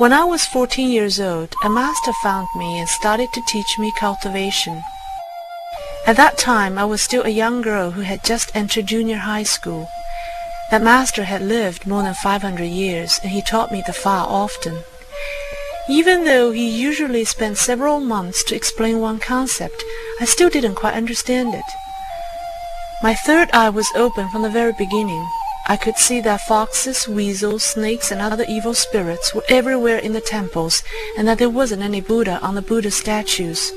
When I was 14 years old, a master found me and started to teach me cultivation. At that time, I was still a young girl who had just entered junior high school. That master had lived more than 500 years, and he taught me the Fa often. Even though he usually spent several months to explain one concept, I still didn't quite understand it. My third eye was open from the very beginning. I could see that foxes, weasels, snakes, and other evil spirits were everywhere in the temples, and that there wasn't any Buddha on the Buddha statues.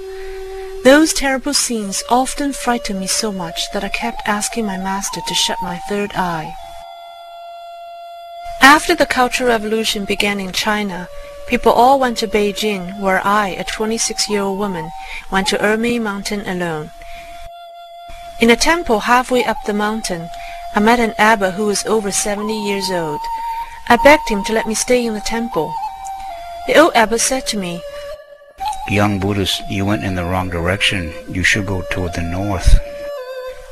Those terrible scenes often frightened me so much that I kept asking my master to shut my third eye. After the Cultural Revolution began in China, people all went to Beijing, where I, a 26-year-old woman, went to Ermei Mountain alone. In a temple halfway up the mountain, I met an abbot who was over 70 years old. I begged him to let me stay in the temple. The old abbot said to me, "Young Buddhist, you went in the wrong direction. You should go toward the north."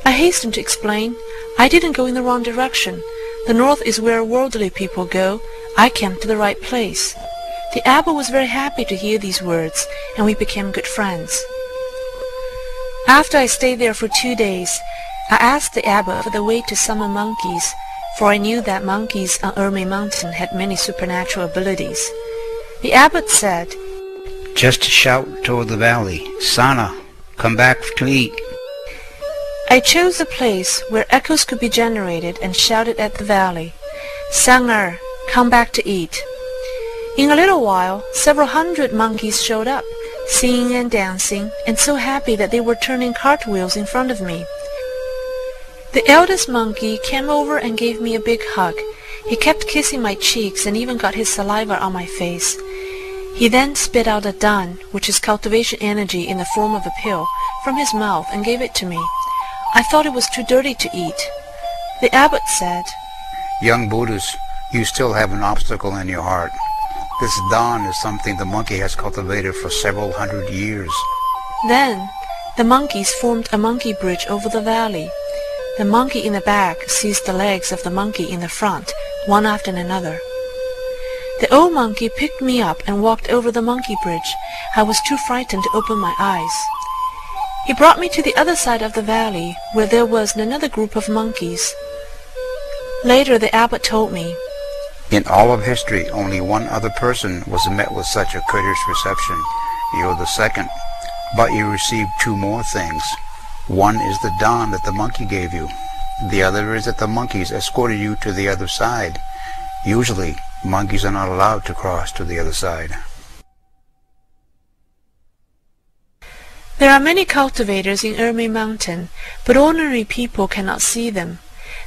I hastened to explain, "I didn't go in the wrong direction. The north is where worldly people go. I came to the right place." The abbot was very happy to hear these words, and we became good friends. After I stayed there for 2 days, I asked the abbot for the way to summon monkeys, for I knew that monkeys on Ermei Mountain had many supernatural abilities. The abbot said, "Just shout toward the valley, 'Sana, come back to eat.'" I chose a place where echoes could be generated and shouted at the valley, "Sang-er, come back to eat." In a little while, several hundred monkeys showed up, singing and dancing, and so happy that they were turning cartwheels in front of me. The eldest monkey came over and gave me a big hug. He kept kissing my cheeks and even got his saliva on my face. He then spit out a dan, which is cultivation energy in the form of a pill, from his mouth and gave it to me. I thought it was too dirty to eat. The abbot said, "Young Buddhist, you still have an obstacle in your heart. This dan is something the monkey has cultivated for several hundred years." Then the monkeys formed a monkey bridge over the valley. The monkey in the back seized the legs of the monkey in the front, one after another. The old monkey picked me up and walked over the monkey bridge. I was too frightened to open my eyes. He brought me to the other side of the valley, where there was another group of monkeys. Later the abbot told me, "In all of history, only one other person was met with such a courteous reception. You're the second, but you received 2 more things. One is the dan that the monkey gave you. The other is that the monkeys escorted you to the other side. Usually, monkeys are not allowed to cross to the other side." There are many cultivators in Ermei Mountain, but ordinary people cannot see them.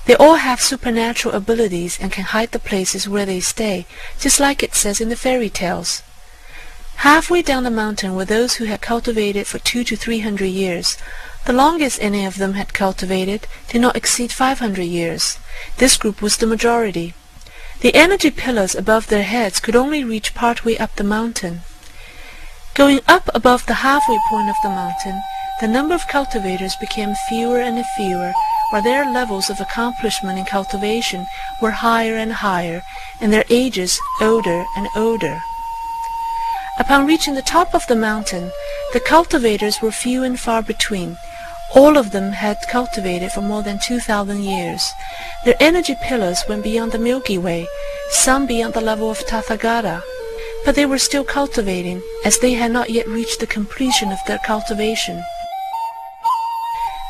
They all have supernatural abilities and can hide the places where they stay, just like it says in the fairy tales. Halfway down the mountain were those who had cultivated for 200 to 300 years. The longest any of them had cultivated did not exceed 500 years. This group was the majority. The energy pillars above their heads could only reach partway up the mountain. Going up above the halfway point of the mountain, the number of cultivators became fewer and fewer, while their levels of accomplishment in cultivation were higher and higher, and their ages older and older. Upon reaching the top of the mountain, the cultivators were few and far between. All of them had cultivated for more than 2,000 years. Their energy pillars went beyond the Milky Way, some beyond the level of Tathagata, but they were still cultivating, as they had not yet reached the completion of their cultivation.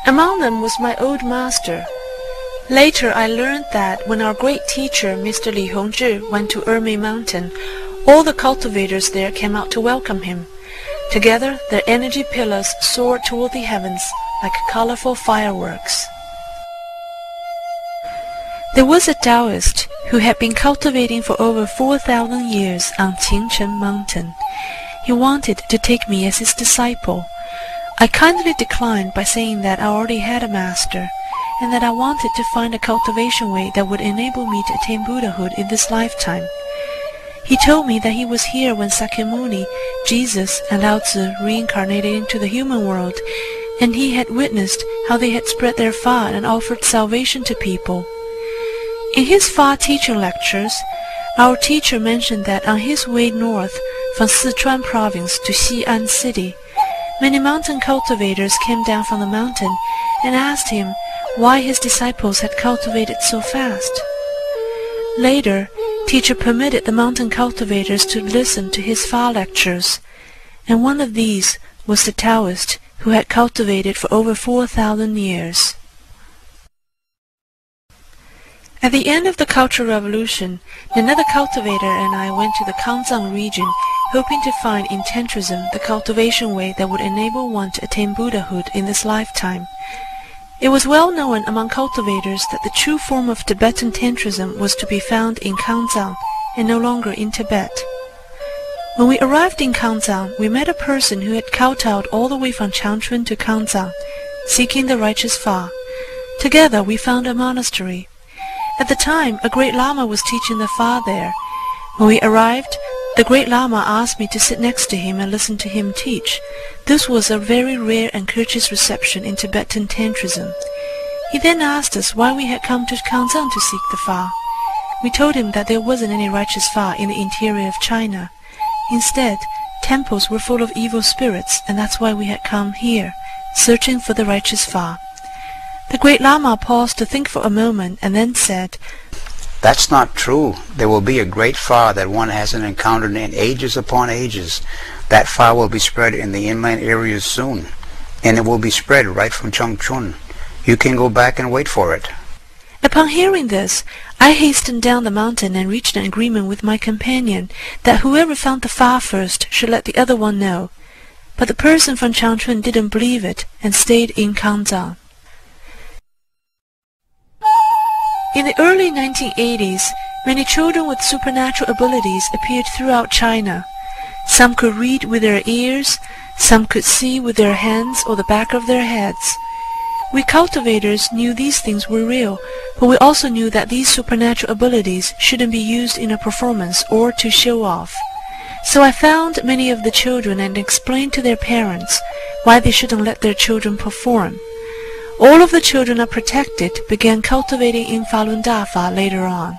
Among them was my old master. Later I learned that when our great teacher, Mr. Li Hongzhi, went to Ermei Mountain, all the cultivators there came out to welcome him. Together, their energy pillars soared toward the heavens like colorful fireworks. There was a Taoist who had been cultivating for over 4,000 years on Qingchen Mountain. He wanted to take me as his disciple. I kindly declined by saying that I already had a master, and that I wanted to find a cultivation way that would enable me to attain Buddhahood in this lifetime. He told me that he was here when Sakyamuni, Jesus, and Lao Tzu reincarnated into the human world, and he had witnessed how they had spread their Fa and offered salvation to people. In his Fa teaching lectures, Our teacher mentioned that on his way north from Sichuan province to Xi'an city, many mountain cultivators came down from the mountain and asked him why his disciples had cultivated so fast. Later, teacher permitted the mountain cultivators to listen to his Fa lectures, and one of these was the Taoist who had cultivated for over 4,000 years. At the end of the Cultural Revolution, another cultivator and I went to the Kangzang region, hoping to find in Tantrism the cultivation way that would enable one to attain Buddhahood in this lifetime. It was well known among cultivators that the true form of Tibetan Tantrism was to be found in Kangzang and no longer in Tibet. When we arrived in Kangzang, we met a person who had kowtowed all the way from Changchun to Kangzang, seeking the righteous Fa. Together we found a monastery. At the time, a great Lama was teaching the Fa there. When we arrived, the great Lama asked me to sit next to him and listen to him teach. This was a very rare and courteous reception in Tibetan Tantrism. He then asked us why we had come to Kangzang to seek the Fa. We told him that there wasn't any righteous Fa in the interior of China. Instead, temples were full of evil spirits, and that's why we had come here, searching for the righteous Fa. The great Lama paused to think for a moment and then said, "That's not true. There will be a great Fa that one hasn't encountered in ages upon ages. That Fa will be spread in the inland areas soon, and it will be spread right from Changchun. You can go back and wait for it." Upon hearing this, I hastened down the mountain and reached an agreement with my companion that whoever found the Fa first should let the other one know. But the person from Changchun didn't believe it and stayed in Kangzang. In the early 1980s, many children with supernatural abilities appeared throughout China. Some could read with their ears, some could see with their hands or the back of their heads. We cultivators knew these things were real, but we also knew that these supernatural abilities shouldn't be used in a performance or to show off. So I found many of the children and explained to their parents why they shouldn't let their children perform. All of the children are protected began cultivating in Falun Dafa later on.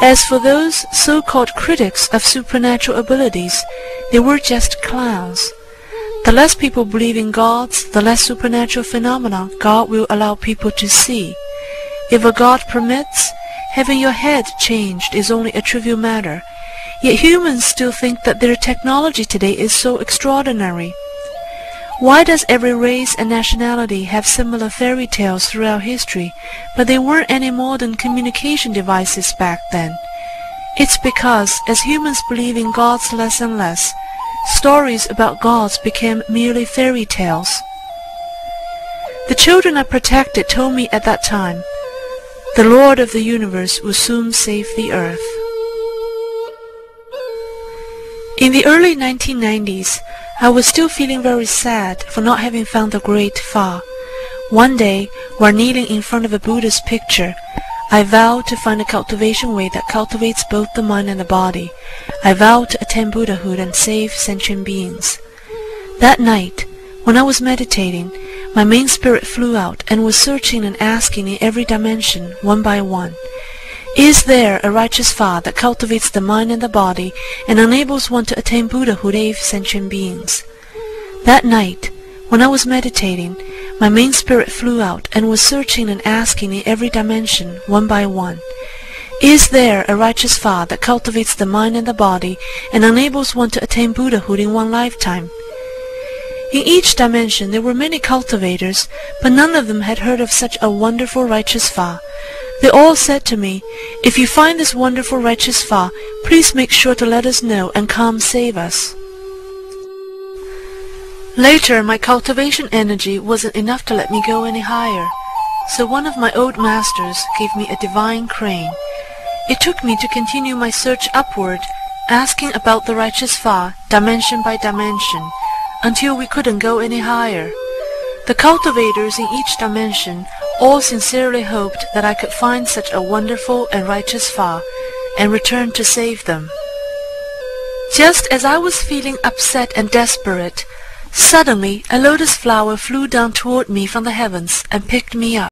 As for those so-called critics of supernatural abilities, they were just clowns. The less people believe in gods, the less supernatural phenomena God will allow people to see. If a God permits, having your head changed is only a trivial matter. Yet humans still think that their technology today is so extraordinary. Why does every race and nationality have similar fairy tales throughout history, but there weren't any modern communication devices back then? It's because, as humans believe in gods less and less, stories about gods became merely fairy tales. The children are protected told me at that time, the Lord of the universe will soon save the earth. In the early 1990s, I was still feeling very sad for not having found the great Fa. One day, while kneeling in front of a Buddha's picture, I vowed to find a cultivation way that cultivates both the mind and the body. I vowed to attain Buddhahood and save sentient beings. That night, when I was meditating, my main spirit flew out and was searching and asking in every dimension, one by one, is there a righteous Fa that cultivates the mind and the body and enables one to attain Buddhahood and save sentient beings? That night, when I was meditating, my main spirit flew out and was searching and asking in every dimension, one by one, is there a righteous Fa that cultivates the mind and the body and enables one to attain Buddhahood in one lifetime? In each dimension there were many cultivators, but none of them had heard of such a wonderful righteous Fa. They all said to me, if you find this wonderful righteous Fa, please make sure to let us know and come save us. Later, my cultivation energy wasn't enough to let me go any higher, so one of my old masters gave me a divine crane. It took me to continue my search upward, asking about the righteous Fa, dimension by dimension, until we couldn't go any higher. The cultivators in each dimension all sincerely hoped that I could find such a wonderful and righteous Fa and return to save them. Just as I was feeling upset and desperate, suddenly a lotus flower flew down toward me from the heavens and picked me up.